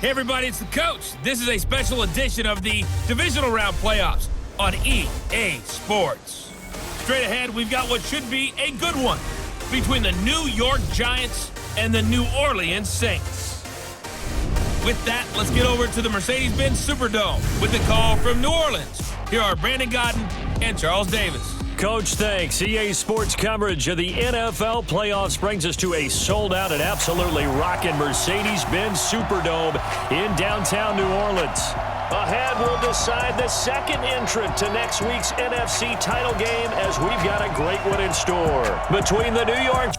Hey everybody, it's the coach. This is a special edition of the Divisional Round Playoffs on EA Sports. Straight ahead, we've got what should be a good one between the New York Giants and the New Orleans Saints. With that, let's get over to the Mercedes-Benz Superdome with the call from New Orleans. Here are Brandon Godden and Charles Davis. Coach, thanks. EA Sports coverage of the NFL playoffs brings us to a sold-out and absolutely rocking Mercedes-Benz Superdome in downtown New Orleans. Ahead, we'll decide the second entrant to next week's NFC title game as we've got a great one in store. Between the New York...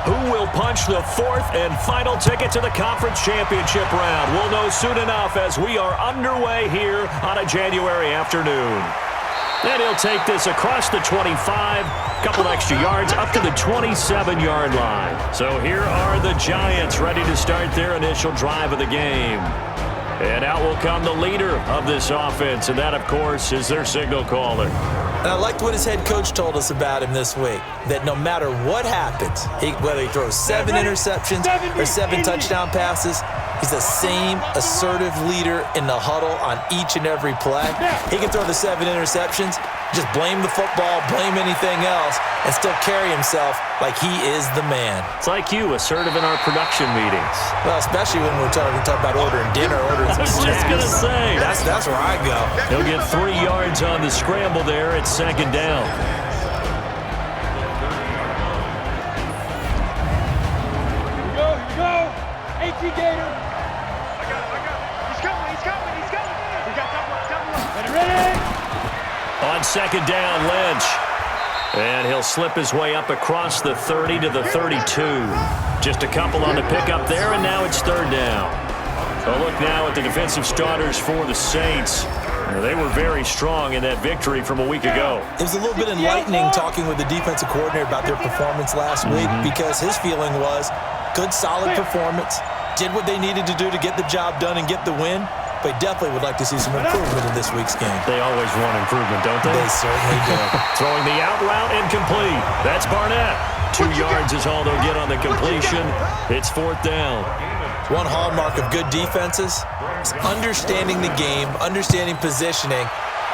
Who will punch the fourth and final ticket to the conference championship round? We'll know soon enough as we are underway here on a January afternoon. And he'll take this across the 25, couple extra yards up to the 27-yard line. So here are the Giants ready to start their initial drive of the game. And out will come the leader of this offense, and that, of course, is their signal caller. And I liked what his head coach told us about him this week, that no matter what happens, whether he throws 7 interceptions or 7 touchdown passes, he's the same assertive leader in the huddle on each and every play. He can throw the 7 interceptions, just blame the football, blame anything else, and still carry himself like he is the man. It's like you, assertive in our production meetings. Well, especially when we're talking about ordering dinner, ordering some snacks. I was just going to say. That's where I go. He'll get 3 yards on the scramble there. It's second down. Here we go. AT Gator. I got it. He's coming. We got double. Ready? On second down, Lynch. And he'll slip his way up across the 30 to the 32. Just a couple on the pickup there, and now it's third down. So look now at the defensive starters for the Saints. They were very strong in that victory from a week ago. It was a little bit enlightening talking with the defensive coordinator about their performance last week because his feeling was good, solid performance, did what they needed to do to get the job done and get the win. But definitely would like to see some improvement in this week's game. They always want improvement, don't they? They certainly do. Throwing the out route incomplete. That's Barnett. 2 yards is all they'll get on the completion. It's fourth down. One hallmark of good defenses is understanding the game, understanding positioning,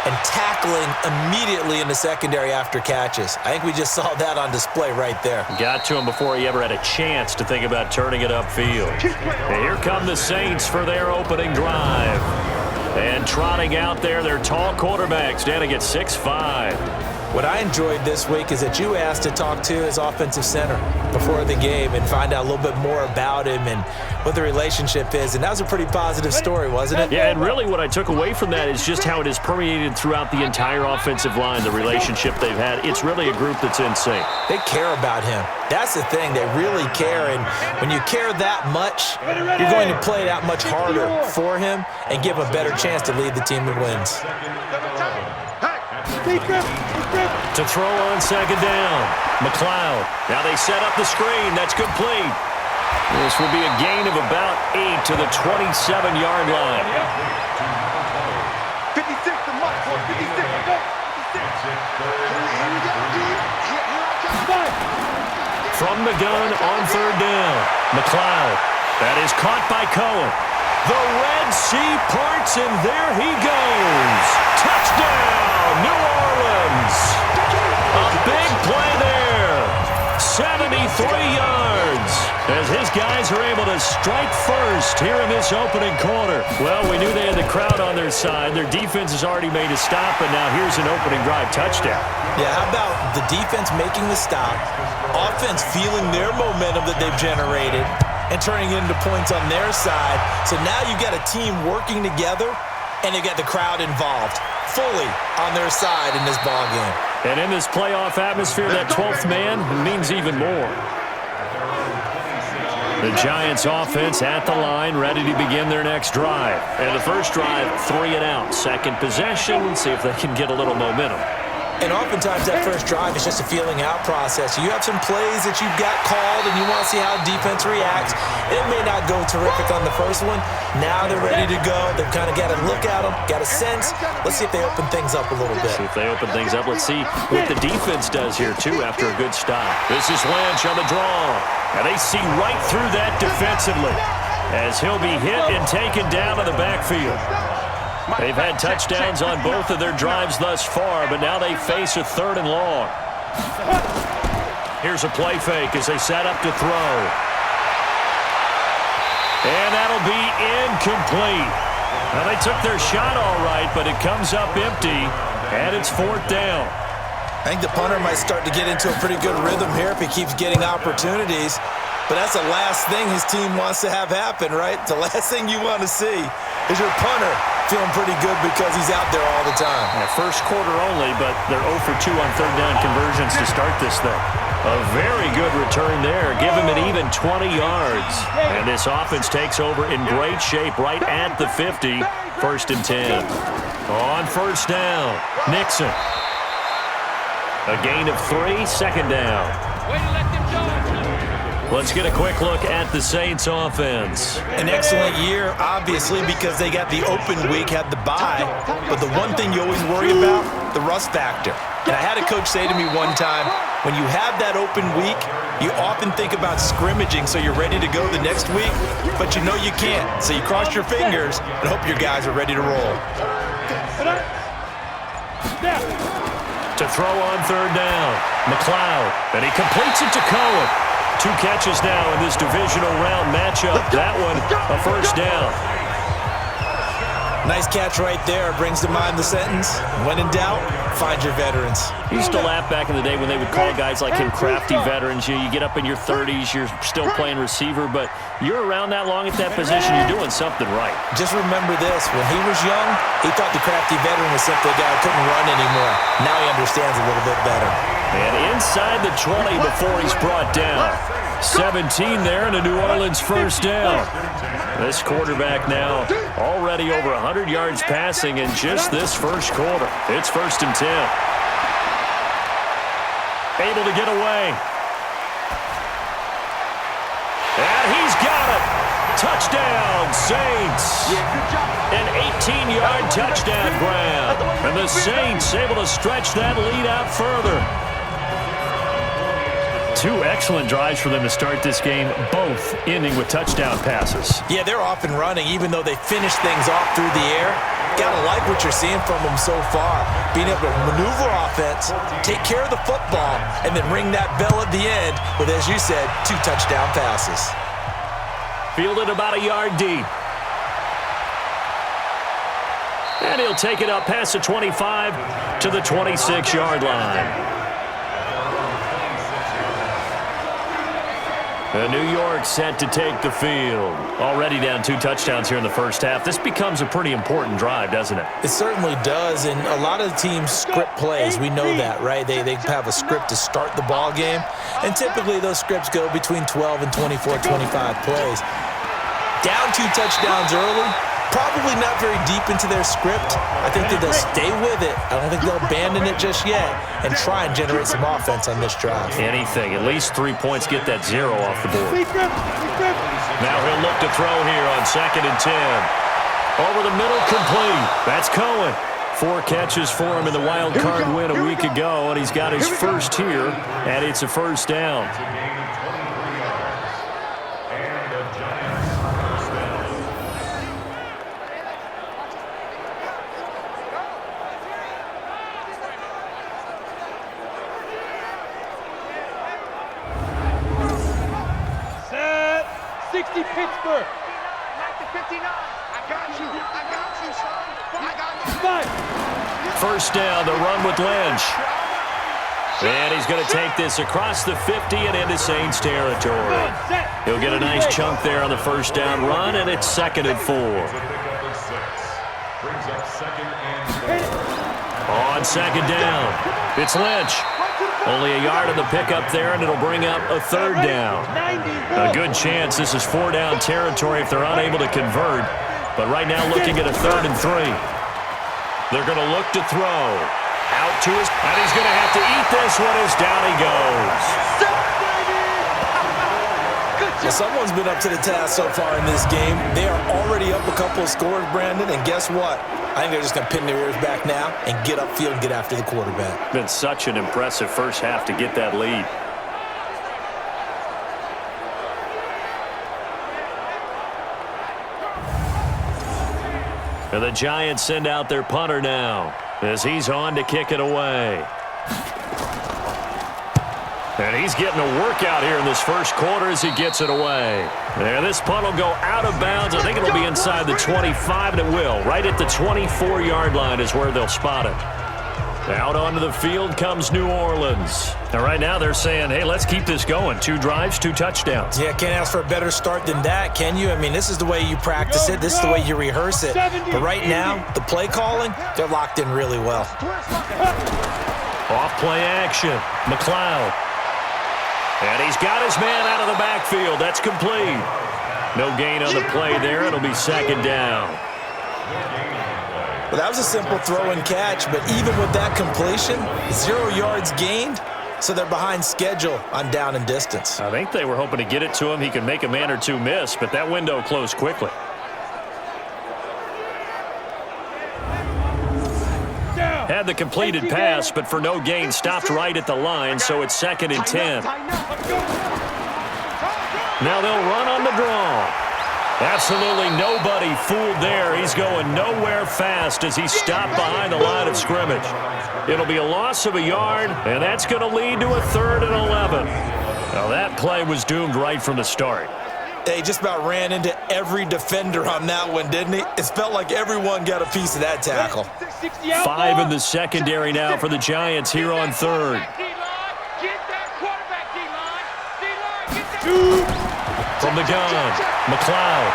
and tackling immediately in the secondary after catches. I think we just saw that on display right there. Got to him before he ever had a chance to think about turning it upfield. And here come the Saints for their opening drive. And trotting out there, their tall quarterback standing at 6'5". What I enjoyed this week is that you asked to talk to his offensive center before the game and find out a little bit more about him and what the relationship is. And that was a pretty positive story, wasn't it? Yeah, and really what I took away from that is just how it has permeated throughout the entire offensive line, the relationship they've had. It's really a group that's in sync. They care about him. That's the thing. They really care. And when you care that much, you're going to play that much harder for him and give him a better chance to lead the team that wins. To throw on second down, McLeod. Now they set up the screen. That's complete. This will be a gain of about 8 to the 27-yard line. 56 to Mike. 56. From the gun on third down, McLeod. That is caught by Cohen. The Red Sea parts, and there he goes. Touchdown, New Orleans. A big play there. 73 yards as his guys are able to strike first here in this opening quarter. Well, we knew they had the crowd on their side. Their defense has already made a stop, and now here's an opening drive touchdown. Yeah, how about the defense making the stop, offense feeling their momentum that they've generated, and turning it into points on their side. So now you've got a team working together, and they've got the crowd involved fully on their side in this ballgame. And in this playoff atmosphere, that 12th man means even more. The Giants offense at the line, ready to begin their next drive. And the first drive, 3 and out. Second possession, see if they can get a little momentum. And oftentimes that first drive is just a feeling out process. You have some plays that you've got called and you want to see how defense reacts. It may not go terrific on the first one. Now they're ready to go. They've kind of got to look at them, got a sense. Let's see if they open things up a little bit. See if they open things up. Let's see what the defense does here, too, after a good stop. This is Lynch on the draw. And they see right through that defensively as he'll be hit and taken down in the backfield. They've had touchdowns on both of their drives thus far, but now they face a 3rd and long. Here's a play fake as they set up to throw. And that'll be incomplete. Now, they took their shot all right, but it comes up empty, and it's 4th down. I think the punter might start to get into a pretty good rhythm here if he keeps getting opportunities. But that's the last thing his team wants to have happen, right? The last thing you want to see is your punter feeling pretty good because he's out there all the time. Yeah, first quarter only, but they're 0 for 2 on 3rd down conversions to start this thing. A very good return there. Give him an even 20 yards. And this offense takes over in great shape right at the 50. 1st and 10. On 1st down, Nixon. A gain of 3, 2nd down. Way to let them go. Let's get a quick look at the Saints offense. An excellent year, obviously, because they got the open week, had the bye. But the one thing you always worry about, the rust factor. And I had a coach say to me one time, when you have that open week, you often think about scrimmaging so you're ready to go the next week, but you know you can't. So you cross your fingers and hope your guys are ready to roll. To throw on 3rd down, McLeod, and he completes it to Cohen. 2 catches now in this divisional round matchup. That one, a 1st down. Nice catch right there. Brings to mind the sentence, when in doubt, find your veterans. You used to laugh back in the day when they would call guys like him crafty veterans. You get up in your 30s, you're still playing receiver, but you're around that long at that position, you're doing something right. Just remember this. When he was young, he thought the crafty veteran was simply a guy who couldn't run anymore. Now he understands a little bit better. And inside the 20 before he's brought down. 17 there and a New Orleans 1st down. This quarterback now already over 100 yards passing in just this first quarter. It's 1st and 10. Able to get away. And he's got it. Touchdown, Saints. An 18-yard touchdown grab. And the Saints able to stretch that lead out further. 2 excellent drives for them to start this game, both ending with touchdown passes. Yeah, they're off and running, even though they finish things off through the air. Gotta like what you're seeing from them so far. Being able to maneuver offense, take care of the football, and then ring that bell at the end with, as you said, 2 touchdown passes. Fielded about a yard deep. And he'll take it up past the 25 to the 26-yard line. New York set to take the field. Already down 2 touchdowns here in the first half. This becomes a pretty important drive, doesn't it? It certainly does, and a lot of teams script plays. We know that, right? They have a script to start the ball game, and typically those scripts go between 12 and 24, 25 plays. Down 2 touchdowns early, probably not very deep into their script. I think that they'll stay with it. I don't think they'll abandon it just yet and try and generate some offense on this drive. Anything. At least 3 points, get that 0 off the board. Now he'll look to throw here on 2nd and 10. Over the middle, complete. That's Cohen. 4 catches for him in the wild card win a week ago, and he's got his first here, and it's a 1st down. Pittsburgh. 59. I got you, son. I got you. 1st down, the run with Lynch. And he's going to take this across the 50 and into Saints territory. He'll get a nice chunk there on the 1st down run, and it's 2nd and 4. On 2nd down, it's Lynch. Only a yard on the pickup there, and it'll bring up a 3rd down. A good chance this is 4-down territory if they're unable to convert. But right now looking at a 3rd and 3. They're going to look to throw. Out to his, and he's going to have to eat this one as down he goes. Well, someone's been up to the task so far in this game. They are already up a couple of scores, Brandon, and guess what? I think they're just going to pin their ears back now and get upfield and get after the quarterback. Been such an impressive first half to get that lead. And the Giants send out their punter now as he's on to kick it away. And he's getting a workout here in this first quarter as he gets it away. And this punt will go out of bounds. I think it'll be inside the 25, and it will. Right at the 24-yard line is where they'll spot it. Out onto the field comes New Orleans. And right now they're saying, hey, let's keep this going. 2 drives, 2 touchdowns. Yeah, can't ask for a better start than that, can you? I mean, this is the way you practice it. This is the way you rehearse it. But right now, the play calling, they're locked in really well. Off play action. McLeod. And he's got his man out of the backfield. That's complete. No gain on the play there. It'll be second down. Well, that was a simple throw and catch, but even with that completion, 0 yards gained, so they're behind schedule on down and distance. I think they were hoping to get it to him. He could make a man or two miss, but that window closed quickly. Had the completed pass, but for no gain, stopped right at the line, so it's 2nd and 10. Now they'll run on the draw. Absolutely nobody fooled there. He's going nowhere fast as he stopped behind the line of scrimmage. It'll be a loss of a yard, and that's going to lead to a 3rd and 11. Now that play was doomed right from the start. They just about ran into every defender on that one, didn't he? It felt like everyone got a piece of that tackle. 5 in the secondary now for the Giants here on 3rd. From the gun, McLeod.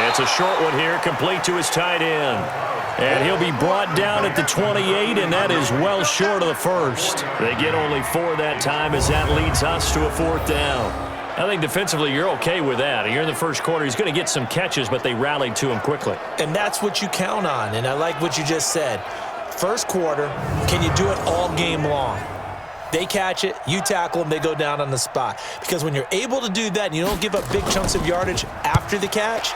It's a short one here, complete to his tight end. And he'll be brought down at the 28, and that is well short of the first. They get only 4 that time as that leads us to a 4th down. I think defensively you're okay with that. Here in the first quarter, he's going to get some catches, but they rallied to him quickly. And that's what you count on, and I like what you just said. First quarter, can you do it all game long? They catch it, you tackle them, they go down on the spot. Because when you're able to do that and you don't give up big chunks of yardage after the catch,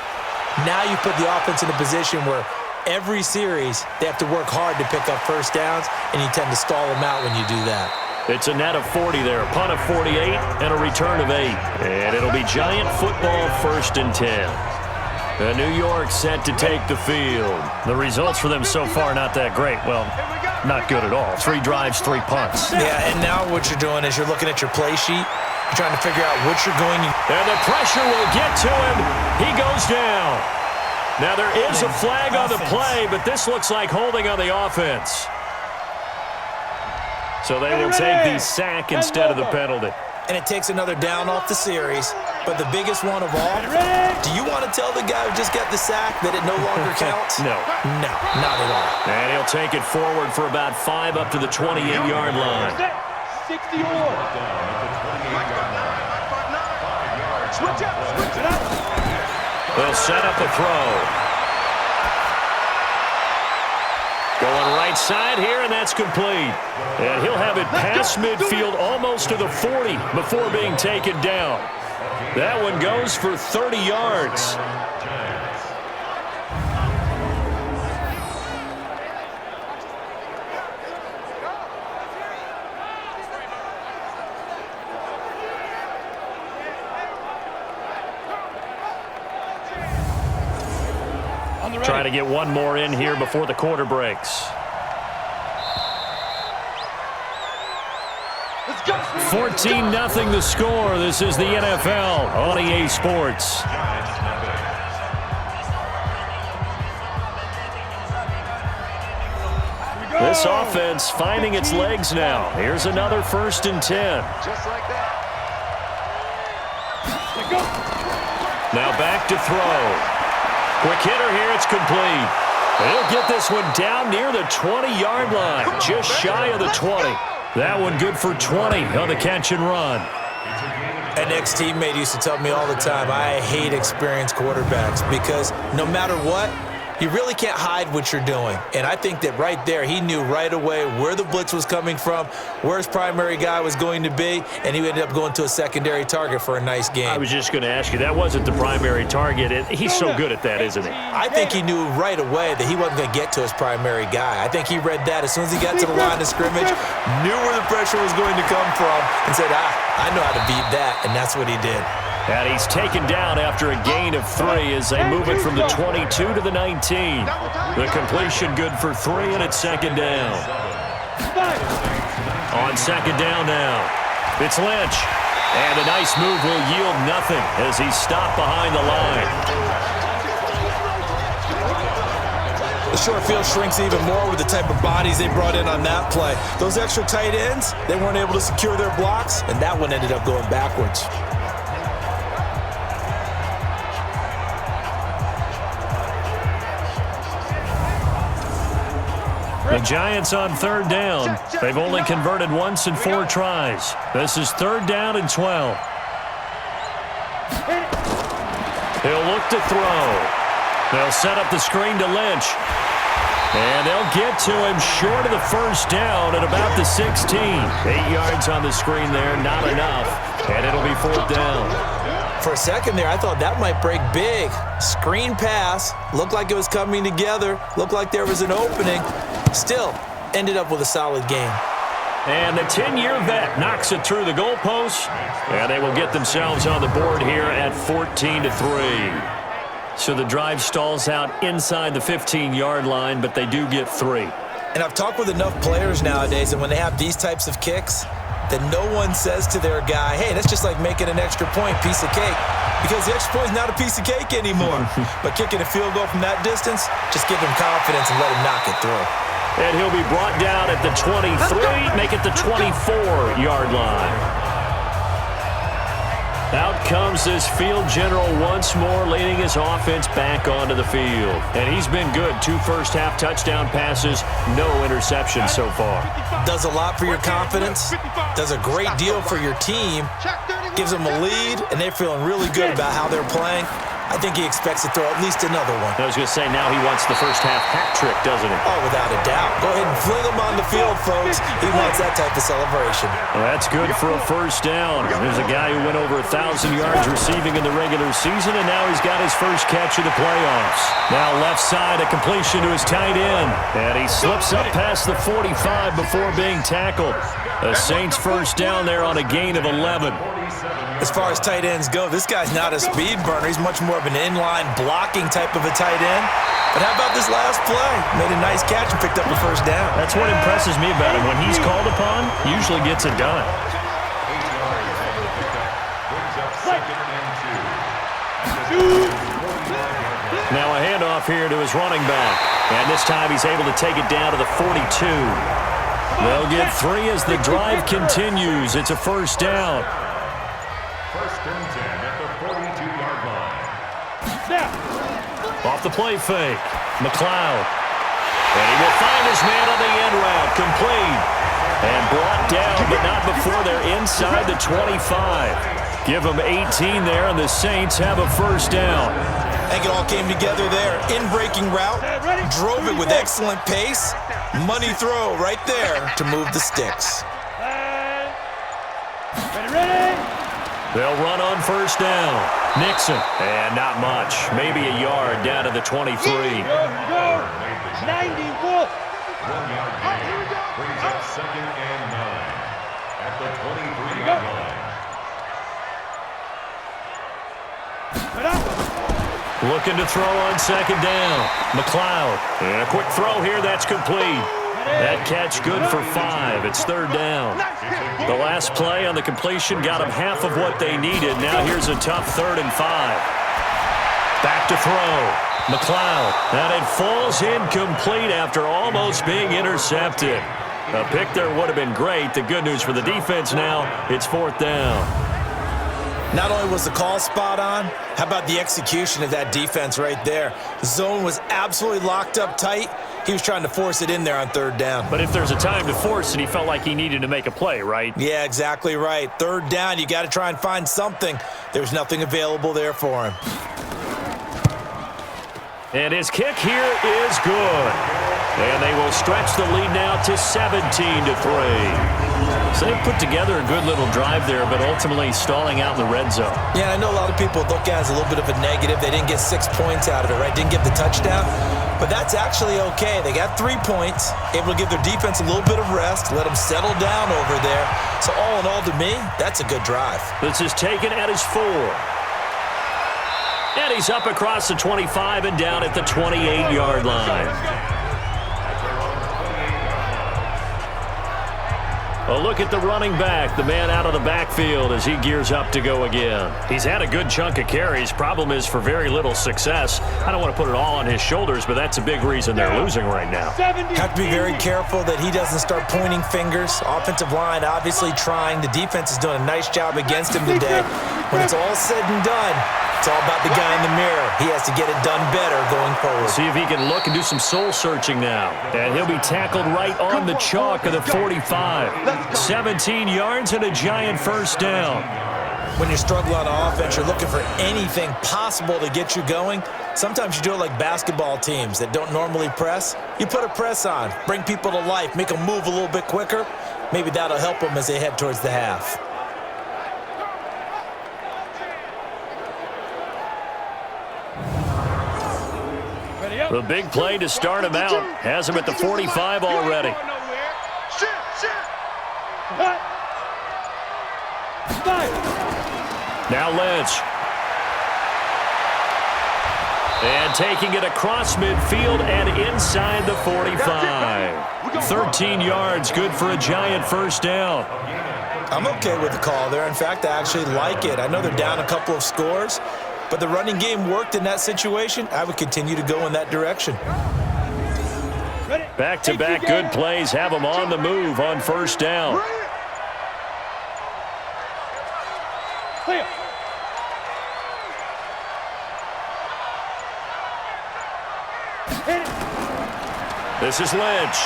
now you put the offense in a position where every series they have to work hard to pick up first downs, and you tend to stall them out when you do that. It's a net of 40 there, a punt of 48, and a return of 8. And it'll be Giant football 1st and 10. And New York set to take the field. The results for them so far not that great. Well, not good at all. 3 drives, 3 punts. Yeah, and now what you're doing is you're looking at your play sheet. You're trying to figure out what you're going to... And the pressure will get to him. He goes down. Now there is a flag on the play, but this looks like holding on the offense. So they will take the sack instead of the penalty. And it takes another down off the series. But the biggest one of all, do you want to tell the guy who just got the sack that it no longer counts? No. No, not at all. And he'll take it forward for about 5 up to the 28-yard line. 60 more. Switch it up. They'll set up a throw. Going right side here, and that's complete. And he'll have it past midfield almost to the 40 before being taken down. That one goes for 30 yards. Trying to get one more in here before the quarter breaks. 14-0 the score. This is the NFL on EA Sports. This offense finding its legs now. Here's another 1st and 10. Just like that. Now back to throw. Quick hitter here, it's complete. He'll get this one down near the 20-yard line, just shy of the 20. That one good for 20 on the catch and run. An ex-teammate used to tell me all the time, I hate experienced quarterbacks because no matter what, you really can't hide what you're doing. And I think that right there, he knew right away where the blitz was coming from, where his primary guy was going to be, and he ended up going to a secondary target for a nice game. I was just going to ask you, that wasn't the primary target. He's so good at that, isn't he? I think he knew right away that he wasn't going to get to his primary guy. I think he read that as soon as he got to the line of scrimmage, knew where the pressure was going to come from, and said, I know how to beat that, and that's what he did. And he's taken down after a gain of 3 as they move it from the 22 to the 19. The completion good for 3, and it's second down. On second down now, it's Lynch. And a nice move will yield nothing as he's stopped behind the line. The short field shrinks even more with the type of bodies they brought in on that play. Those extra tight ends, they weren't able to secure their blocks, and that one ended up going backwards. The Giants on third down. They've only converted once in 4 tries. This is third down and 12. He'll look to throw. They'll set up the screen to Lynch. And they'll get to him short of the first down at about the 16. 8 yards on the screen there, not enough. And it'll be fourth down. For a second there, I thought that might break big. Screen pass, looked like it was coming together, looked like there was an opening. Still, ended up with a solid game. And the 10-year vet knocks it through the goalpost, and they will get themselves on the board here at 14-3. So the drive stalls out inside the 15-yard line, but they do get 3. And I've talked with enough players nowadays, and when they have these types of kicks, that no one says to their guy, hey, that's just like making an extra point, piece of cake. Because the extra point is not a piece of cake anymore. But kicking a field goal from that distance, just give him confidence and let him knock it through. And he'll be brought down at the 23, make it the 24-yard line. Out comes this field general once more, leading his offense back onto the field. And he's been good. 2 first-half touchdown passes, no interceptions so far. Does a lot for your confidence, does a great deal for your team, gives them a lead, and they're feeling really good about how they're playing. I think he expects to throw at least another one. I was going to say, now he wants the first-half hat trick, doesn't he? Oh, without a doubt. Go ahead and fling him on the field, folks. He wants that type of celebration. Well, that's good for a first down. There's a guy who went over 1,000 yards receiving in the regular season, and now he's got his first catch of the playoffs. Now left side, a completion to his tight end. And he slips up past the 45 before being tackled. The Saints first down there on a gain of 11. As far as tight ends go, this guy's not a speed burner. He's much more of an inline blocking type of a tight end. But how about this last play? Made a nice catch and picked up a first down. That's what impresses me about him. When he's called upon, usually gets it done. Now a handoff here to his running back. And this time he's able to take it down to the 42. They'll get 3 as the drive continues. It's a first down. First and 10 at the 42-yard line. Off the play fake, McLeod. And he will find his man on the end route, complete. And brought down, but not before they're inside the 25. Give them 18 there, and the Saints have a first down. I think it all came together there. In-breaking route, drove it with excellent pace. Money throw right there to move the sticks. Ready? They'll run on first down. Nixon, and not much. Maybe a yard down to the 23. Go. 90, Wolf. 1 yard gain brings up second and 9 at the 23-yard line. Looking to throw on second down. McLeod. And a quick throw here, that's complete. That catch good for 5. It's third down. The last play on the completion got them half of what they needed. Now here's a tough 3rd and 5. Back to throw. McLeod. And it falls incomplete after almost being intercepted. A pick there would have been great. The good news for the defense now, it's 4th down. Not only was the call spot on, how about the execution of that defense right there? The zone was absolutely locked up tight. He was trying to force it in there on 3rd down. But if there's a time to force it, he felt like he needed to make a play, right? Yeah, exactly right. 3rd down, you got to try and find something. There was nothing available there for him. And his kick here is good. And they will stretch the lead now to 17-3. So they put together a good little drive there, but ultimately stalling out in the red zone. Yeah, I know a lot of people look at it as a little bit of a negative. They didn't get 6 points out of it, right? Didn't get the touchdown. But that's actually okay. They got 3 points, able to give their defense a little bit of rest, let them settle down over there. So all in all, to me, that's a good drive. This is taken at his 4. And he's up across the 25 and down at the 28-yard line. A look at the running back, the man out of the backfield as he gears up to go again. He's had a good chunk of carries. Problem is for very little success. I don't want to put it all on his shoulders, but that's a big reason they're losing right now. Have to be very careful that he doesn't start pointing fingers. Offensive line obviously trying. The defense is doing a nice job against him today. When it's all said and done, it's all about the guy in the mirror. He has to get it done better going forward. See if he can look and do some soul searching now. And he'll be tackled right on the chalk of the 45. 17 yards and a giant first down. When you struggle on offense, you're looking for anything possible to get you going. Sometimes you do it like basketball teams that don't normally press. You put a press on, bring people to life, make them move a little bit quicker. Maybe that'll help them as they head towards the half. The big play to start him out. Has him at the 45 already. Now Lynch. And taking it across midfield and inside the 45. 13 yards, good for a giant first down. I'm okay with the call there. In fact, I actually like it. I know they're down a couple of scores, but the running game worked in that situation. I would continue to go in that direction. Back-to-back good plays have them on the move on first down. This is Lynch.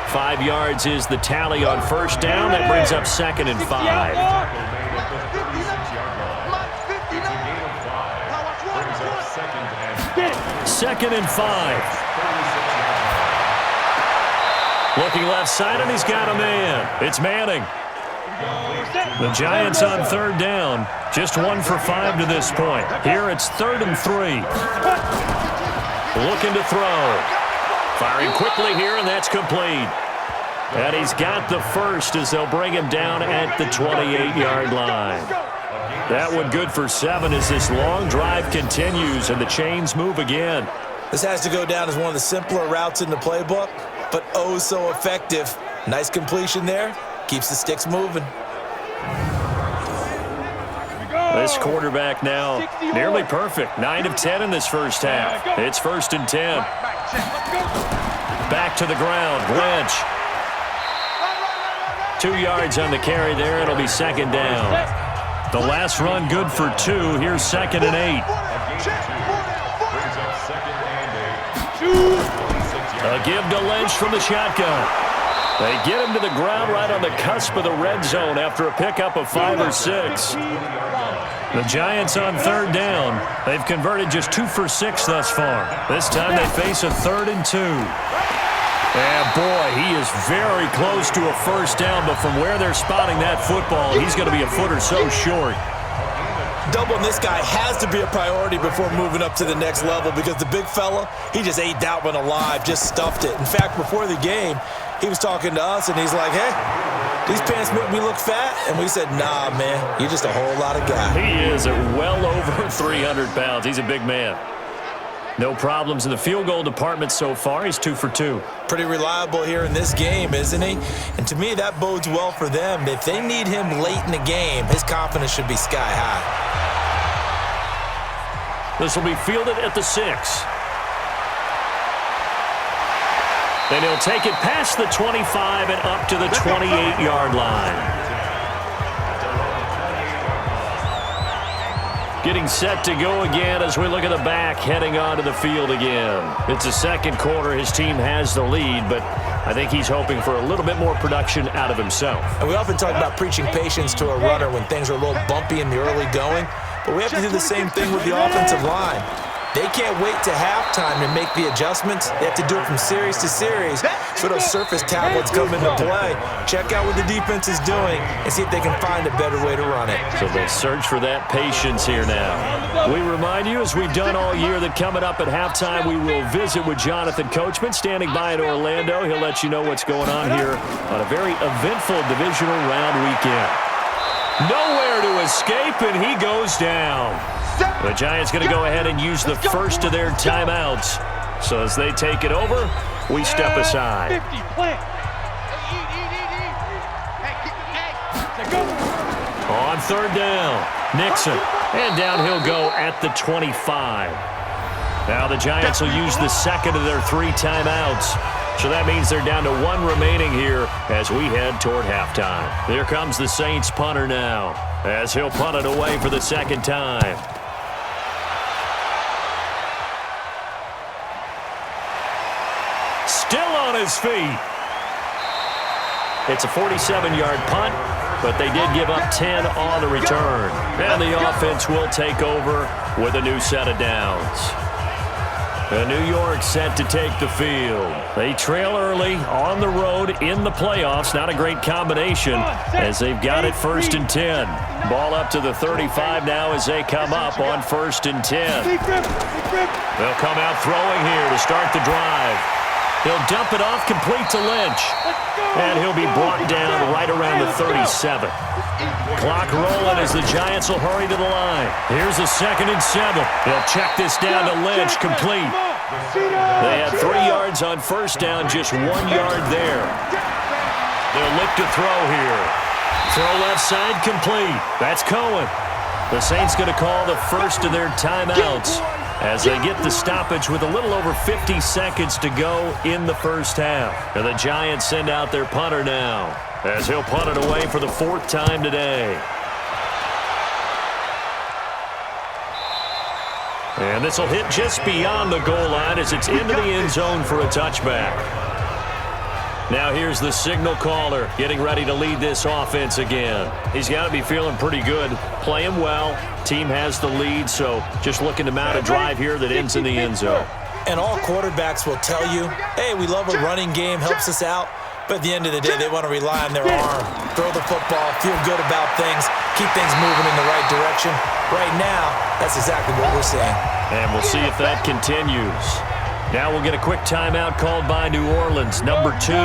5 yards is the tally on first down. That brings up 2nd and 5. Second and 5. Looking left side, and he's got a man. It's Manning. The Giants on third down. Just 1 for 5 to this point. Here it's 3rd and 3. Looking to throw. Firing quickly here, and that's complete. And he's got the first as they'll bring him down at the 28-yard line. That one good for 7 as this long drive continues and the chains move again. This has to go down as one of the simpler routes in the playbook, but oh so effective. Nice completion there. Keeps the sticks moving. This quarterback now nearly perfect. 9 of 10 in this first half. It's 1st and 10. Back to the ground. Lynch. 2 yards on the carry there. It'll be 2nd down. The last run good for 2. Here's 2nd and 8. A give to Lynch from the shotgun. They get him to the ground right on the cusp of the red zone after a pickup of 5 or 6. The Giants on third down. They've converted just 2 for 6 thus far. This time they face a 3rd and 2. And boy, he is very close to a first down, but from where they're spotting that football, he's going to be a foot or so short. Doubling this guy has to be a priority before moving up to the next level because the big fella, he just ate that one alive, just stuffed it. In fact, before the game, he was talking to us, and he's like, hey, these pants make me look fat? And we said, nah, man, you're just a whole lot of guy. He is at well over 300 pounds. He's a big man. No problems in the field goal department so far. He's 2 for 2. Pretty reliable here in this game, isn't he? And to me, that bodes well for them. If they need him late in the game, his confidence should be sky high. This will be fielded at the 6. Then he'll take it past the 25 and up to the 28-yard line. Getting set to go again as we look at the back heading onto the field again. It's the second quarter. His team has the lead, but I think he's hoping for a little bit more production out of himself. And we often talk about preaching patience to a runner when things are a little bumpy in the early going. But we have to do the same thing with the offensive line. They can't wait to halftime to make the adjustments. They have to do it from series to series so those surface tablets come into play. Check out what the defense is doing and see if they can find a better way to run it. So they'll search for that patience here now. We remind you, as we've done all year, that coming up at halftime, we will visit with Jonathan Coachman standing by in Orlando. He'll let you know what's going on here on a very eventful divisional round weekend. Nowhere to escape, and he goes down. The Giants going to go ahead and use the first of their timeouts. So as they take it over, we step aside. 50, play. On third down, Nixon. And down he'll go at the 25. Now the Giants will use the second of their 3 timeouts. So that means they're down to 1 remaining here as we head toward halftime. Here comes the Saints punter now as he'll punt it away for the second time. Still on his feet. It's a 47-yard punt, but they did give up 10 on the return. And the offense will take over with a new set of downs. And New York set to take the field. They trail early on the road in the playoffs. Not a great combination as they've got it 1st and 10. Ball up to the 35 now as they come up on 1st and 10. They'll come out throwing here to start the drive. He'll dump it off complete to Lynch. And he'll be brought down right around the 37. Clock rolling as the Giants will hurry to the line. Here's a 2nd and 7. He'll check this down to Lynch, complete. They had 3 yards on first down, just 1 yard there. They'll look to throw here. Throw left side, complete. That's Cohen. The Saints going to call the first of their timeouts as they get the stoppage with a little over 50 seconds to go in the first half. And the Giants send out their punter now as he'll punt it away for the 4th time today. And this will hit just beyond the goal line as it's into the end zone for a touchback. Now here's the signal caller getting ready to lead this offense again. He's got to be feeling pretty good, playing well. Team has the lead, so just looking to mount a drive here that ends in the end zone. And all quarterbacks will tell you, hey, we love a running game, helps us out. But at the end of the day, they want to rely on their arm. Throw the football, feel good about things, keep things moving in the right direction. Right now, that's exactly what we're seeing. And we'll see if that continues. Now we'll get a quick timeout called by New Orleans, number 2,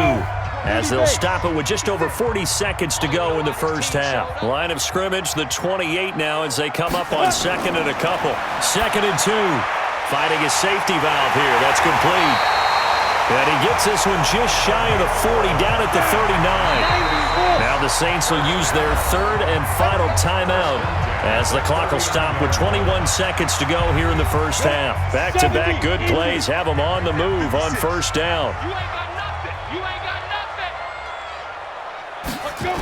as they'll stop it with just over 40 seconds to go in the first half. Line of scrimmage, the 28 now as they come up on 2nd and a couple. 2nd and 2. Fighting a safety valve here. That's complete. And he gets this one just shy of the 40, down at the 39. Now the Saints will use their 3rd and final timeout as the clock will stop with 21 seconds to go here in the first half. Back-to-back good plays have them on the move on first down. You ain't got nothing. You ain't got nothing. Let's go.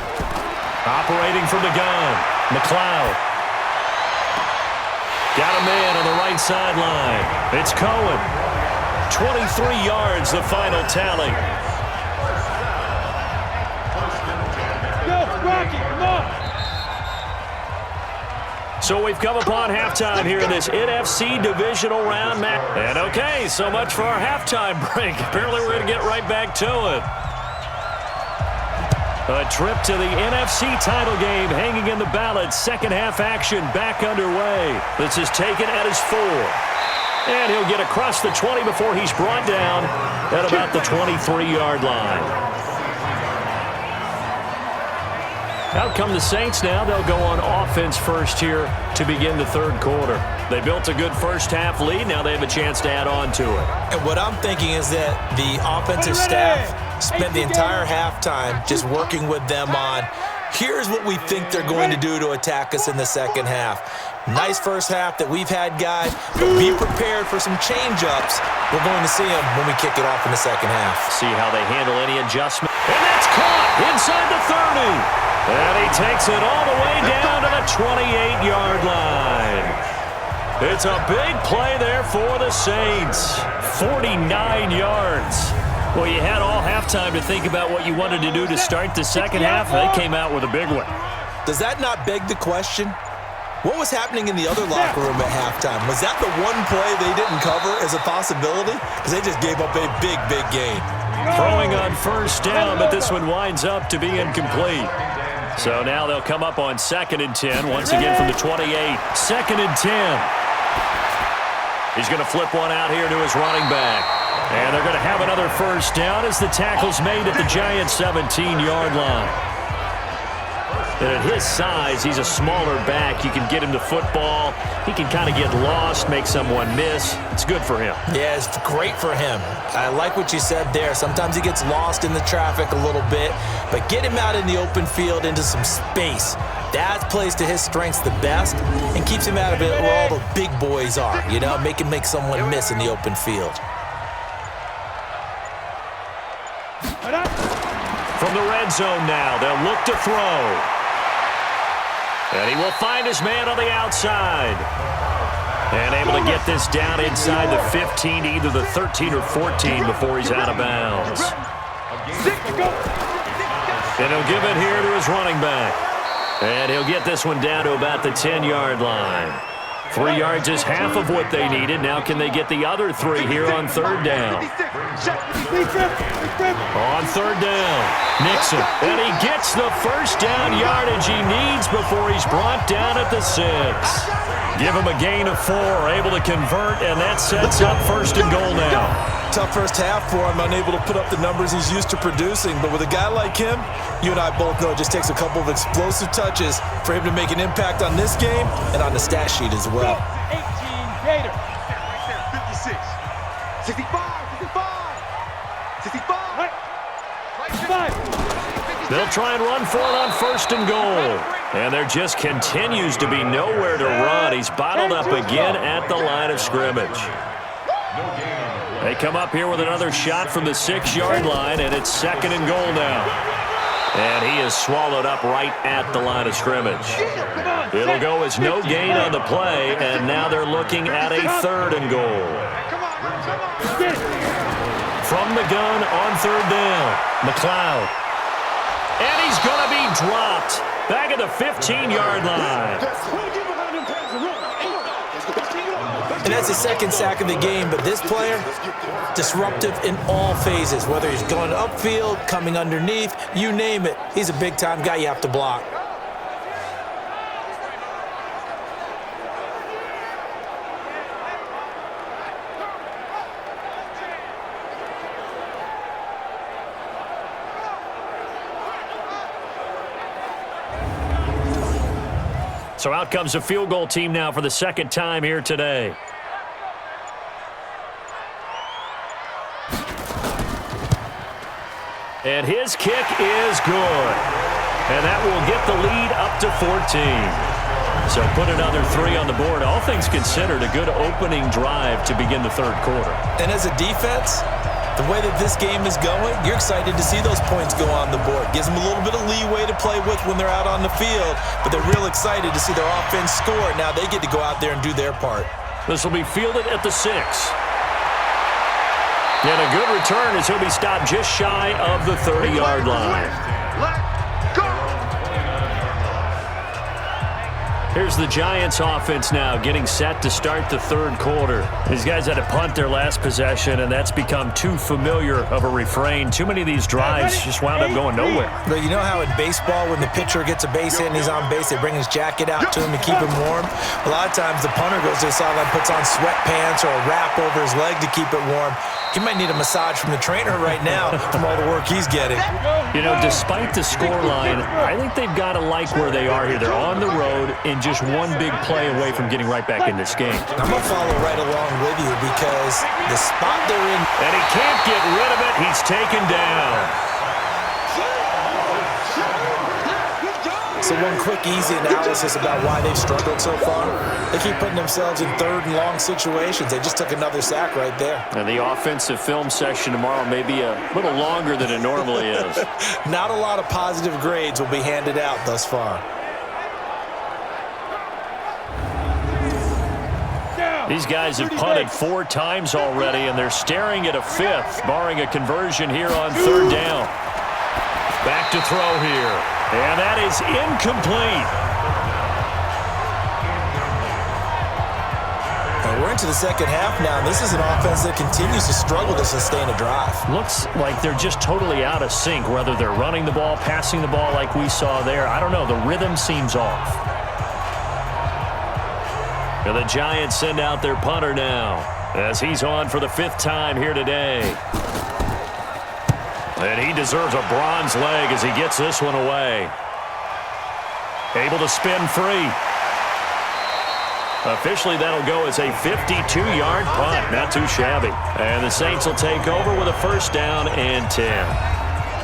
Operating from the gun, McLeod. Got a man on the right sideline. It's Cohen. 23 yards, the final tally. Go, Rocky, come on. So we've come upon halftime here in this NFC Divisional Round match. And okay, so much for our halftime break. Apparently we're going to get right back to it. A trip to the NFC title game hanging in the balance. Second half action back underway. This is taken at his 4. And he'll get across the 20 before he's brought down at about the 23-yard line. Out come the Saints now. They'll go on offense first here to begin the 3rd quarter. They built a good first half lead. Now they have a chance to add on to it. And what I'm thinking is that the offensive staff spent the entire halftime just working with them on, here's what we think they're going to do to attack us in the second half. Nice first half that we've had, guys, but be prepared for some change-ups. We're going to see them when we kick it off in the second half. See how they handle any adjustment. And that's caught inside the 30. And he takes it all the way down to the 28-yard line. It's a big play there for the Saints. 49 yards. Well, you had all halftime to think about what you wanted to do to start the second half. They came out with a big one. Does that not beg the question? What was happening in the other locker room at halftime? Was that the one play they didn't cover as a possibility? Because they just gave up a big, big gain. Throwing on first down, but this one winds up to be incomplete. So now they'll come up on 2nd and 10, once again from the 28. 2nd and 10. He's going to flip one out here to his running back. And they're going to have another first down as the tackle's made at the Giants' 17-yard line. And at his size, he's a smaller back. You can get him to football. He can kind of get lost, make someone miss. It's good for him. Yeah, it's great for him. I like what you said there. Sometimes he gets lost in the traffic a little bit, but get him out in the open field into some space. That plays to his strengths the best and keeps him out of it where all the big boys are, you know, make someone miss in the open field. From the red zone now, they'll look to throw. And he will find his man on the outside. And able to get this down inside the 15, either the 13 or 14 before he's out of bounds. And he'll give it here to his running back. And he'll get this one down to about the 10-yard line. 3 yards is half of what they needed. Now can they get the other 3 here on 3rd down? On 3rd down, Nixon. And he gets the first down yardage he needs before he's brought down at the 6. Give him a gain of 4, able to convert, and that sets up 1st and goal now. Tough first half for him, unable to put up the numbers he's used to producing. But with a guy like him, you and I both know it just takes a couple of explosive touches for him to make an impact on this game and on the stat sheet as well. 18 Gator. 56. 65. 65. 65. They'll try and run for it on 1st and goal. And there just continues to be nowhere to run. He's bottled up again at the line of scrimmage. They come up here with another shot from the 6-yard line, and it's 2nd and goal now. And he is swallowed up right at the line of scrimmage. It'll go as no gain on the play, and now they're looking at a 3rd and goal. From the gun on 3rd down, McLeod. And he's going to be dropped back at the 15-yard line. And that's the 2nd sack of the game, but this player, disruptive in all phases, whether he's going upfield, coming underneath, you name it. He's a big-time guy you have to block. So out comes a field goal team now for the 2nd time here today. And his kick is good. And that will get the lead up to 14. So put another 3 on the board. All things considered, a good opening drive to begin the 3rd quarter. And as a defense, the way that this game is going, you're excited to see those points go on the board. Gives them a little bit of leeway to play with when they're out on the field, but they're real excited to see their offense score. Now they get to go out there and do their part. This will be fielded at the 6. And a good return as he'll be stopped just shy of the 30-yard line. Here's the Giants offense now getting set to start the 3rd quarter. These guys had to punt their last possession, and that's become too familiar of a refrain. Too many of these drives just wound up going nowhere. But you know how in baseball, when the pitcher gets a base hit and he's on base, they bring his jacket out to him to keep him warm? A lot of times the punter goes to the sideline, puts on sweatpants or a wrap over his leg to keep it warm. He might need a massage from the trainer right now from all the work he's getting. You know, despite the scoreline, I think they've got to like where they are here. They're on the road and just one big play away from getting right back in this game. I'm going to follow right along with you because the spot they're in. And he can't get rid of it. He's taken down. So one quick, easy analysis about why they've struggled so far. They keep putting themselves in 3rd and long situations. They just took another sack right there. And the offensive film session tomorrow may be a little longer than it normally is. Not a lot of positive grades will be handed out thus far. These guys have punted 4 times already, and they're staring at a 5th, barring a conversion here on 3rd down. Back to throw here. And that is incomplete. We're into the second half now, and this is an offense that continues to struggle to sustain a drive. Looks like they're just totally out of sync, whether they're running the ball, passing the ball like we saw there. I don't know. The rhythm seems off. And the Giants send out their punter now as he's on for the 5th time here today. And he deserves a bronze leg as he gets this one away. Able to spin free. Officially, that'll go as a 52-yard punt. Not too shabby. And the Saints will take over with a 1st down and 10.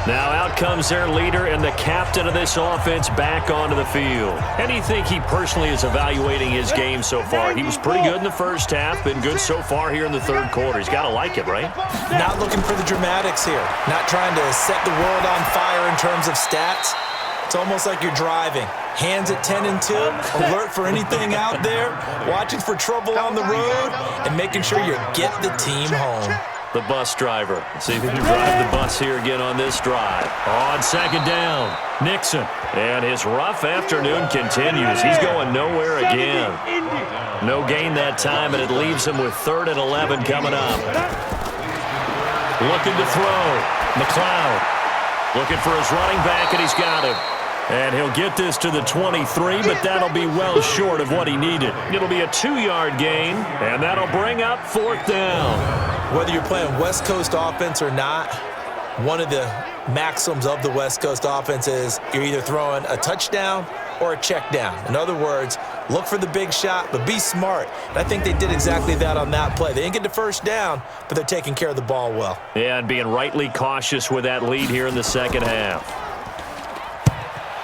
Now out comes their leader and the captain of this offense back onto the field. And you think he personally is evaluating his game so far? He was pretty good in the first half, been good so far here in the 3rd quarter. He's got to like it, right? Not looking for the dramatics here. Not trying to set the world on fire in terms of stats. It's almost like you're driving. Hands at 10 and 2, alert for anything out there, watching for trouble on the road, and making sure you get the team home. The bus driver. See if he can drive the bus here again on this drive. On 2nd down, Nixon. And his rough afternoon continues. He's going nowhere again. No gain that time, and it leaves him with 3rd and 11 coming up. Looking to throw. McLeod. Looking for his running back, and he's got him. And he'll get this to the 23, but that'll be well short of what he needed. It'll be a 2-yard gain, and that'll bring up 4th down. Whether you're playing West Coast offense or not, one of the maxims of the West Coast offense is you're either throwing a touchdown or a check down. In other words, look for the big shot, but be smart. And I think they did exactly that on that play. They didn't get the 1st down, but they're taking care of the ball well. Yeah, and being rightly cautious with that lead here in the 2nd half.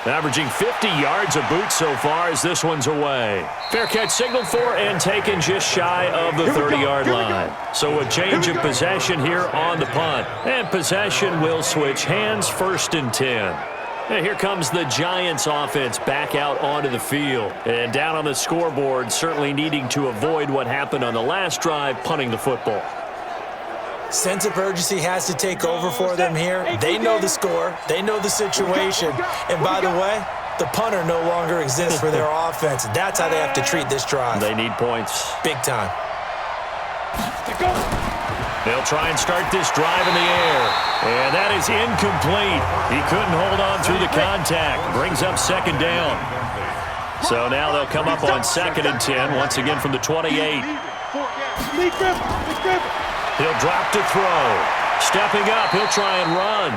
Averaging 50 yards a boot so far as this one's away. Fair catch signaled for and taken just shy of the 30-yard line. So a change of possession here on the punt. And possession will switch hands, 1st and 10. And here comes the Giants offense back out onto the field. And down on the scoreboard, certainly needing to avoid what happened on the last drive, punting the football. Sense of urgency has to take over for them here. They know the score. They know the situation. And by the way, the punter no longer exists for their offense. That's how they have to treat this drive. They need points. Big time. They'll try and start this drive in the air. And that is incomplete. He couldn't hold on through the contact. Brings up 2nd down. So now they'll come up on 2nd and 10, once again from the 28. He'll drop to throw. Stepping up, he'll try and run.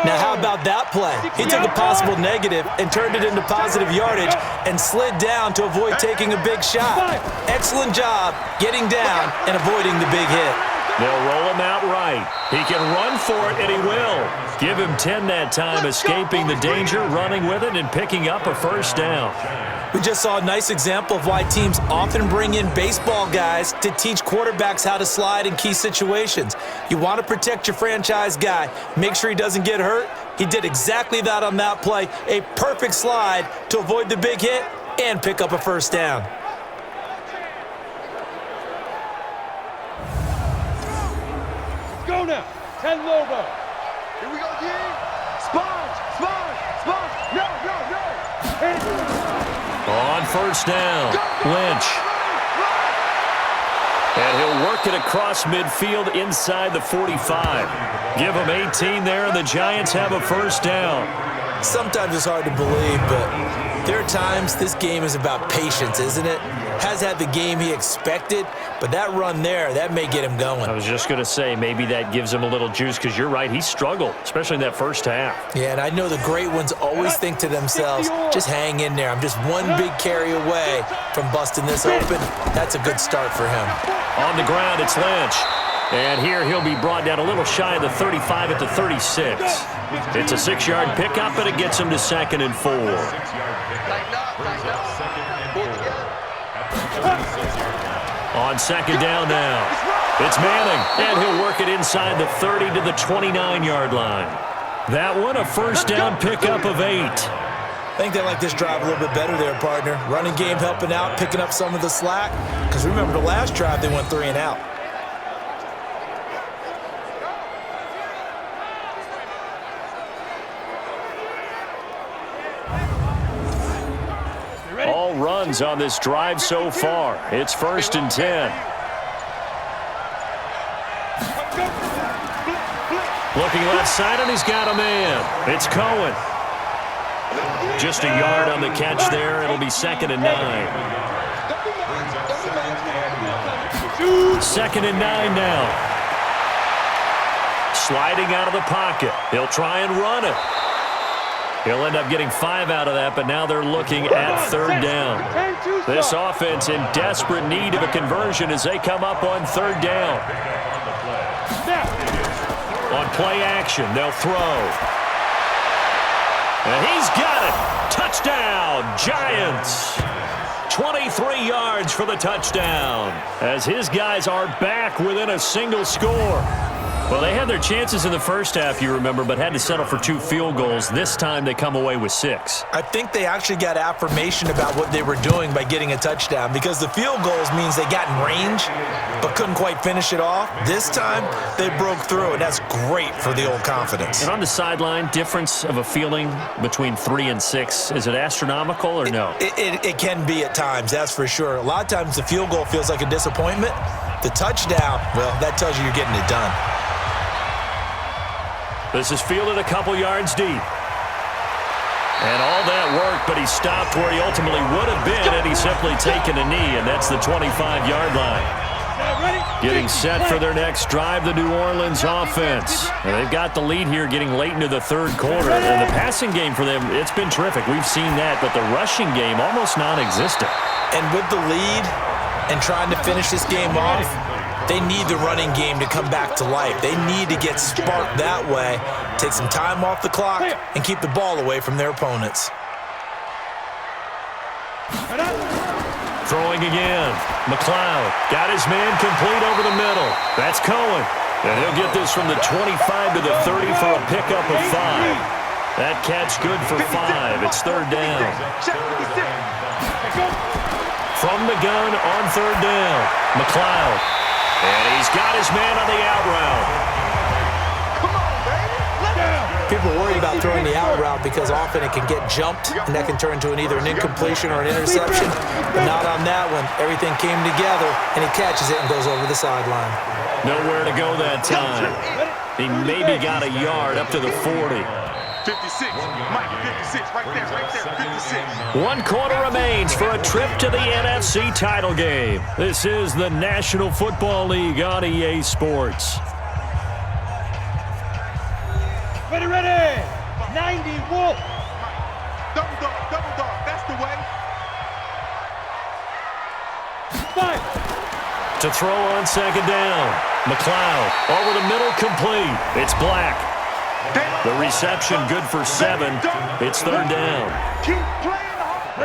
Now how about that play? He took a possible negative and turned it into positive yardage and slid down to avoid taking a big shot. Excellent job getting down and avoiding the big hit. They'll roll him out right. He can run for it, and he will. Give him 10 that time, escaping the danger, running with it, and picking up a 1st down. We just saw a nice example of why teams often bring in baseball guys to teach quarterbacks how to slide in key situations. You want to protect your franchise guy. Make sure he doesn't get hurt. He did exactly that on that play. A perfect slide to avoid the big hit and pick up a 1st down. Go now. 10 Lobo. Here we go, G. Sponge. No. On 1st down, Lynch. And he'll work it across midfield inside the 45. Give him 18 there, and the Giants have a 1st down. Sometimes it's hard to believe, but there are times this game is about patience, isn't it? Has had the game he expected, but that run there, that may get him going. I was just going to say, maybe that gives him a little juice, because you're right, he struggled, especially in that 1st half. Yeah, and I know the great ones always think to themselves, just hang in there. I'm just one big carry away from busting this open. That's a good start for him. On the ground, it's Lynch. And here he'll be brought down a little shy of the 35 at the 36. It's a 6-yard pickup, and it gets him to 2nd and 4. On 2nd down now, it's Manning, and he'll work it inside the 30 to the 29-yard line. That one, a 1st down pickup of 8. I think they like this drive a little bit better there, partner. Running game helping out, picking up some of the slack. Because remember, the last drive, they went 3 and out. All runs on this drive so far. It's 1st and 10. Looking left side, and he's got a man. It's Cohen. Just a yard on the catch there. It'll be 2nd and 9. 2nd and 9 now. Sliding out of the pocket. He'll try and run it. He'll end up getting 5 out of that, but now they're looking at 3rd down. This offense in desperate need of a conversion as they come up on 3rd down. On play action, they'll throw. And he's got it. Touchdown, Giants. 23 yards for the touchdown as his guys are back within a single score. Well, they had their chances in the first half, you remember, but had to settle for 2 field goals. This time they come away with 6. I think they actually got affirmation about what they were doing by getting a touchdown, because the field goals means they got in range but couldn't quite finish it off. This time they broke through, and that's great for the old confidence. And on the sideline, difference of a feeling between 3 and 6, is it astronomical or no? It can be at times, that's for sure. A lot of times the field goal feels like a disappointment. The touchdown, well, that tells you you're getting it done. This is fielded a couple yards deep. And all that worked, but he stopped where he ultimately would have been had he simply taken a knee, and that's the 25-yard line. Getting set for their next drive, the New Orleans offense. And they've got the lead here getting late into the 3rd quarter. And the passing game for them, it's been terrific. We've seen that, but the rushing game almost non-existent. And with the lead and trying to finish this game off, they need the running game to come back to life. They need to get sparked that way, take some time off the clock, and keep the ball away from their opponents. Throwing again. McLeod got his man complete over the middle. That's Cohen. And he'll get this from the 25 to the 30 for a pickup of 5. That catch good for 5. It's 3rd down. From the gun on 3rd down, McLeod. And he's got his man on the out route. People worry about throwing the out route because often it can get jumped, and that can turn into either an incompletion or an interception. But not on that one. Everything came together, and he catches it and goes over the sideline. Nowhere to go that time. He maybe got a yard up to the 40. 56, Mike, 56, right there, 56. 1 quarter remains for a trip to the NFC title game. This is the National Football League on EA Sports. Ready, 90, Wolf. Double dog, that's the way. 5. To throw on 2nd down, McLeod over the middle, complete. It's Black. The reception good for 7. It's 3rd down.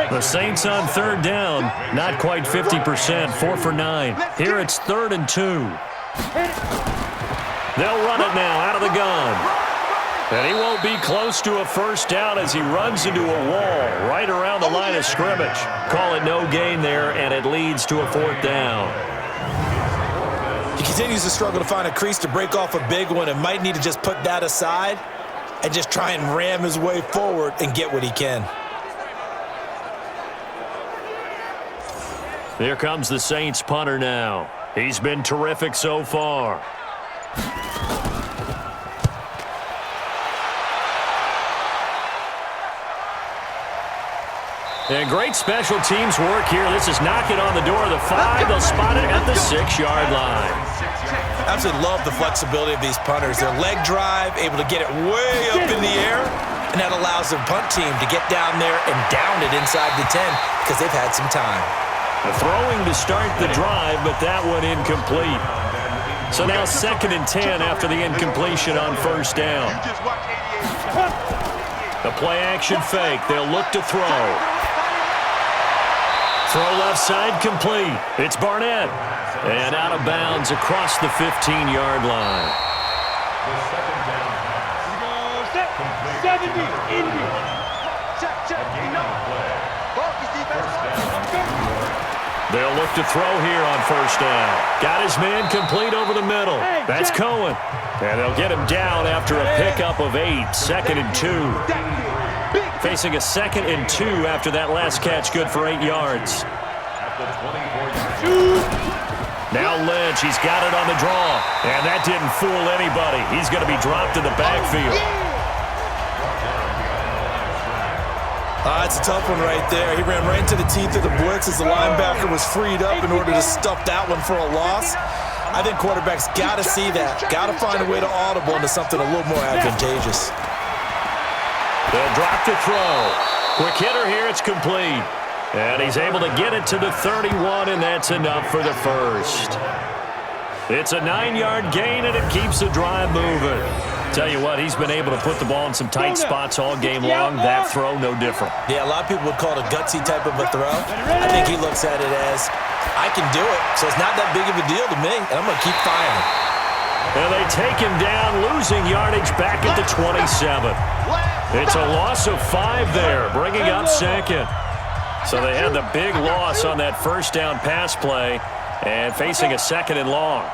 The Saints on 3rd down, not quite 50%, 4 for 9. Here it's 3rd and 2. They'll run it now out of the gun. And he won't be close to a 1st down as he runs into a wall right around the line of scrimmage. Call it no gain there, and it leads to a 4th down. He continues to struggle to find a crease to break off a big one and might need to just put that aside and just try and ram his way forward and get what he can. Here comes the Saints punter now. He's been terrific so far. And great special teams work here. This is knocking on the door of the 5. They'll spot it at the 6-yard line. Absolutely love the flexibility of these punters. Their leg drive, able to get it way up in the air, and that allows their punt team to get down there and down it inside the 10 because they've had some time. Throwing to start the drive, but that one incomplete. So now 2nd and 10 after the incompletion on 1st down. The play action fake. They'll look to throw. Throw left side complete. It's Barnett. And out of bounds across the 15-yard line. 70, Indy. They'll look to throw here on 1st down. Got his man complete over the middle. That's Cohen. And they'll get him down after a pickup of 8. 2nd and 2. Facing a 2nd and 2 after that last catch, good for 8 yards. At the 24-yard line. Now Lynch, he's got it on the draw. And that didn't fool anybody. He's going to be dropped in the backfield. It's a tough one right there. He ran right into the teeth of the blitz as the linebacker was freed up in order to stuff that one for a loss. I think quarterbacks got to see that. Got to find a way to audible into something a little more advantageous. They'll drop to throw. Quick hitter here, it's complete. And he's able to get it to the 31, and that's enough for the first. It's a 9-yard gain, and it keeps the drive moving. Tell you what, he's been able to put the ball in some tight spots all game long. That throw, no different. Yeah, a lot of people would call it a gutsy type of a throw. I think he looks at it as, I can do it, so it's not that big of a deal to me, and I'm going to keep firing. And they take him down, losing yardage back at the 27. It's a loss of 5 there, bringing up 2nd. So they had the big loss on that first down pass play and facing a 2nd and long.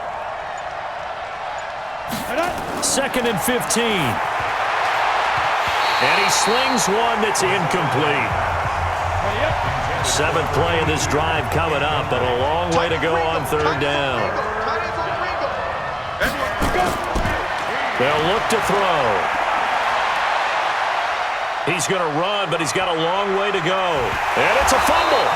2nd and 15. And he slings one that's incomplete. 7th play of this drive coming up, but a long way to go on 3rd down. They'll look to throw. He's going to run, but he's got a long way to go. And it's a fumble.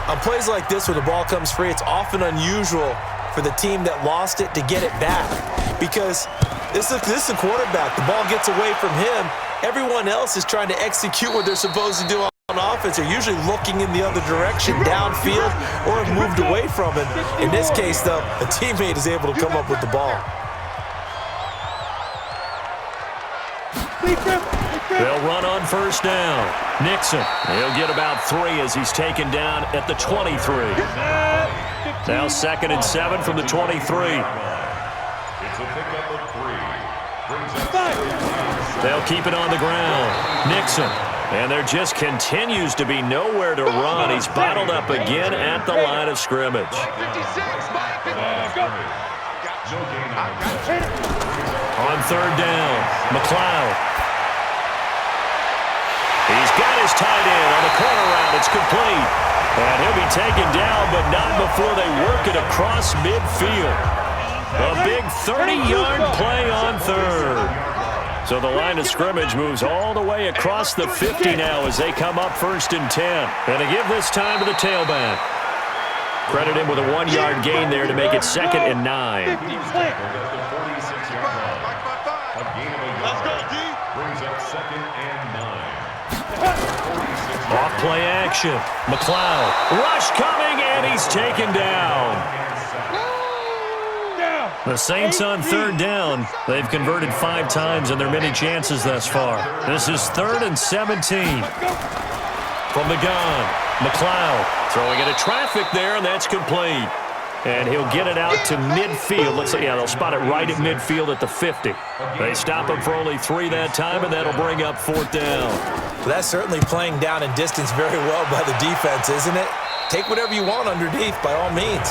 On plays like this where the ball comes free, it's often unusual for the team that lost it to get it back. Because this is a quarterback. The ball gets away from him. Everyone else is trying to execute what they're supposed to do on offense. They're usually looking in the other direction, downfield, or have moved away from him. In this case, though, a teammate is able to come up with the ball. They'll run on 1st down. Nixon, he'll get about 3 as he's taken down at the 23. Now 2nd and 7 from the 23. It's a pickup of 3. They'll keep it on the ground. Nixon, and there just continues to be nowhere to run. He's bottled up again at the line of scrimmage. On 3rd down, McLeod. He's got his tight end on the corner route. It's complete. And he'll be taken down, but not before they work it across midfield. A big 30-yard play on 3rd. So the line of scrimmage moves all the way across the 50 now as they come up 1st and 10. And they give this time to the tailback. Credit him with a 1-yard gain there to make it 2nd and 9. Brings up 2nd and 9. Off play action. McLeod. Rush coming, and he's taken down. The Saints on 3rd down. They've converted 5 times in their many chances thus far. This is 3rd and 17. From the gun, McLeod throwing into traffic there, and that's complete. And he'll get it out to midfield. Let's see, yeah, they'll spot it right at midfield at the 50. They stop him for only 3 that time, and that'll bring up 4th down. Well, that's certainly playing down in distance very well by the defense, isn't it? Take whatever you want underneath, by all means.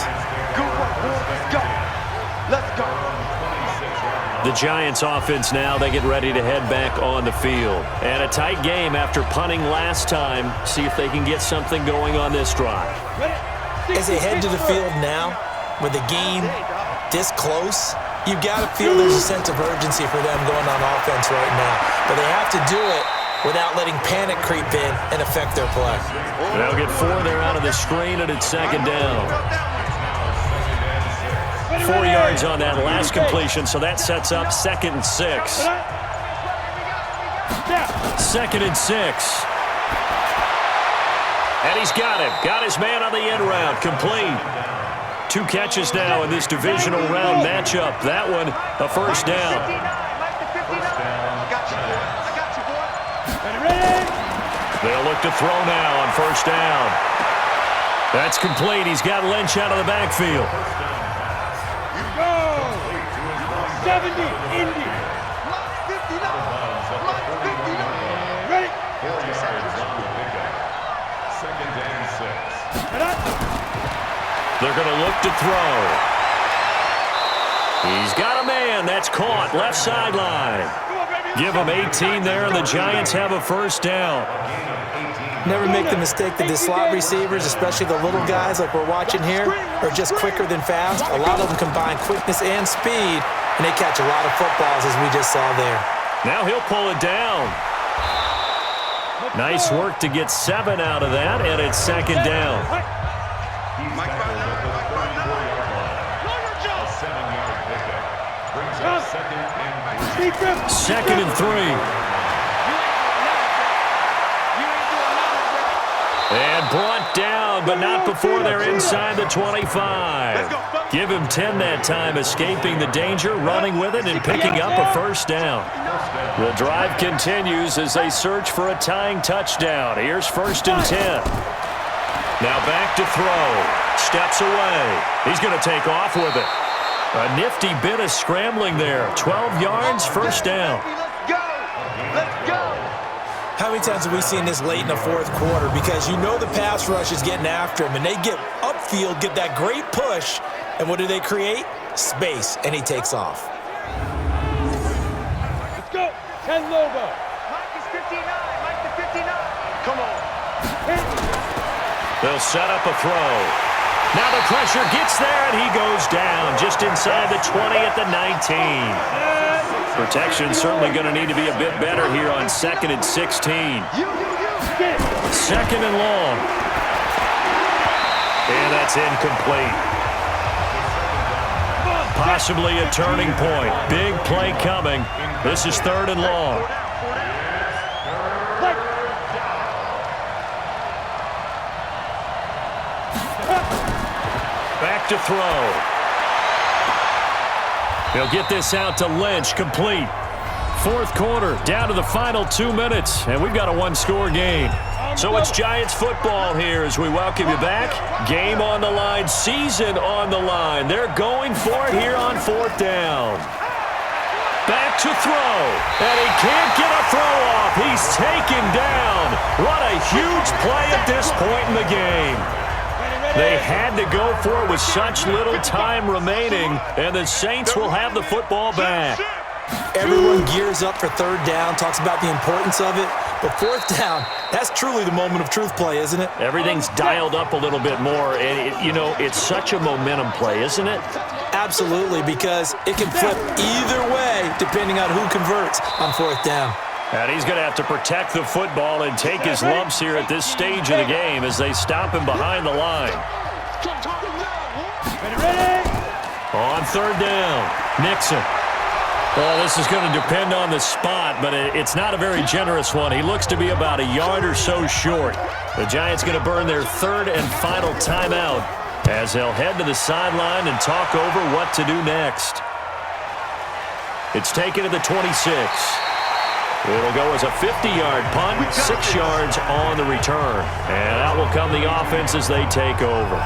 Let's go. The Giants offense now, they get ready to head back on the field. And a tight game after punting last time. See if they can get something going on this drive. As they head to the field now, with the game this close, you've got to feel there's a sense of urgency for them going on offense right now. But they have to do it without letting panic creep in and affect their play. They'll get 4 there out of the screen, and it's 2nd down. 4 yards on that last completion, so that sets up 2nd and 6. 2nd and 6. And he's got him. Got his man on the end route. Complete. 2 catches now in this divisional round matchup. That one, a 1st down. They'll look to throw now on 1st down. That's complete. He's got Lynch out of the backfield. 70, Indy. Ready? 4 yards on the pickup. 2nd and 6. They're going to look to throw. He's got a man. That's That's caught. Left sideline. Give them 18 there, and the Giants have a first down. Never make the mistake that the slot receivers, especially the little guys like we're watching here, are just quicker than fast. A lot of them combine quickness and speed, and they catch a lot of footballs, as we just saw there. Now he'll pull it down. Nice work to get 7 out of that, and it's second down. Second and 3. And brought down, but not before they're inside the 25. Give him 10 that time, escaping the danger, running with it, and picking up a first down. The drive continues as they search for a tying touchdown. Here's first and 10. Now back to throw. Steps away. He's going to take off with it. A nifty bit of scrambling there. 12 yards, first down. Let's go! How many times have we seen this late in the fourth quarter? Because you know the pass rush is getting after him, and they get upfield, get that great push, and what do they create? Space, and he takes off. Let's go! 10 Lobo. Mike is 59. Mike to 59. Come on. They'll set up a throw. Now the pressure gets there, and he goes down just inside the 20 at the 19. Protection certainly going to need to be a bit better here on 2nd and 16. Second and long. And that's incomplete. Possibly a turning point. Big play coming. This is 3rd and long. Back to throw. He'll get this out to Lynch, complete. 4th quarter, down to the final 2 minutes, and we've got a one-score game. So it's Giants football here as we welcome you back. Game on the line, season on the line. They're going for it here on 4th down. Back to throw, and he can't get a throw off. He's taken down. What a huge play at this point in the game. They had to go for it with such little time remaining, and the Saints will have the football back. Everyone gears up for 3rd down, talks about the importance of it, but 4th down, that's truly the moment of truth play, isn't it? Everything's dialed up a little bit more, and, it's such a momentum play, isn't it? Absolutely, because it can flip either way depending on who converts on 4th down. And he's going to have to protect the football and take his lumps here at this stage of the game as they stop him behind the line. On 3rd down, Nixon. Well, this is going to depend on the spot, but it's not a very generous one. He looks to be about a yard or so short. The Giants going to burn their 3rd and final timeout as they'll head to the sideline and talk over what to do next. It's taken to the 26. It'll go as a 50-yard punt, 6 yards on the return. And out will come the offense as they take over.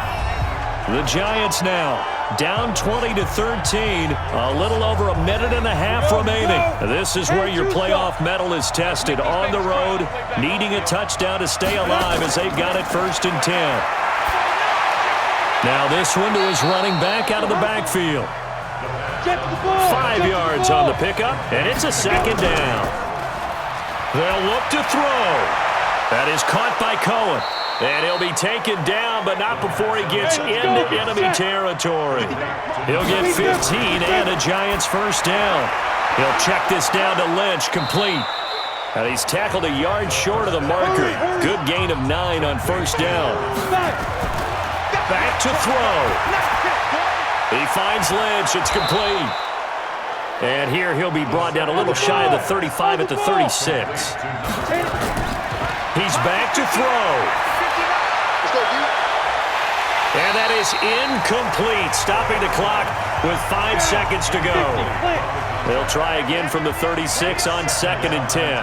The Giants now down 20-13, a little over a minute and a half remaining. This is where your playoff medal is tested on the road, needing a touchdown to stay alive as they've got it 1st and 10. Now this one to his running back out of the backfield. 5 yards on the pickup, and it's a 2nd down. They'll look to throw. That is caught by Cohen. And he'll be taken down, but not before he gets into enemy territory. He'll get 15 and a Giants first down. He'll check this down to Lynch, complete. And he's tackled a yard short of the marker. Good gain of 9 on 1st down. Back to throw. He finds Lynch. It's complete. And here he'll be brought down a little shy of the 35 at the 36. He's back to throw. And that is incomplete, stopping the clock with 5 seconds to go. They'll try again from the 36 on 2nd and 10.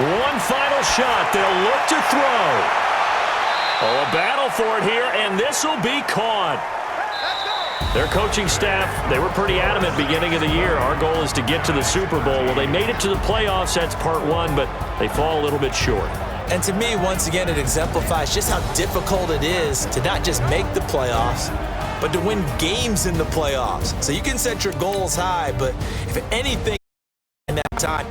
One final shot. They'll look to throw. Oh, a battle for it here, and this will be caught. Their coaching staff, they were pretty adamant beginning of the year. Our goal is to get to the Super Bowl. Well, they made it to the playoffs. That's part 1, but they fall a little bit short. And to me, once again, it exemplifies just how difficult it is to not just make the playoffs, but to win games in the playoffs. So you can set your goals high, but if anything in that time,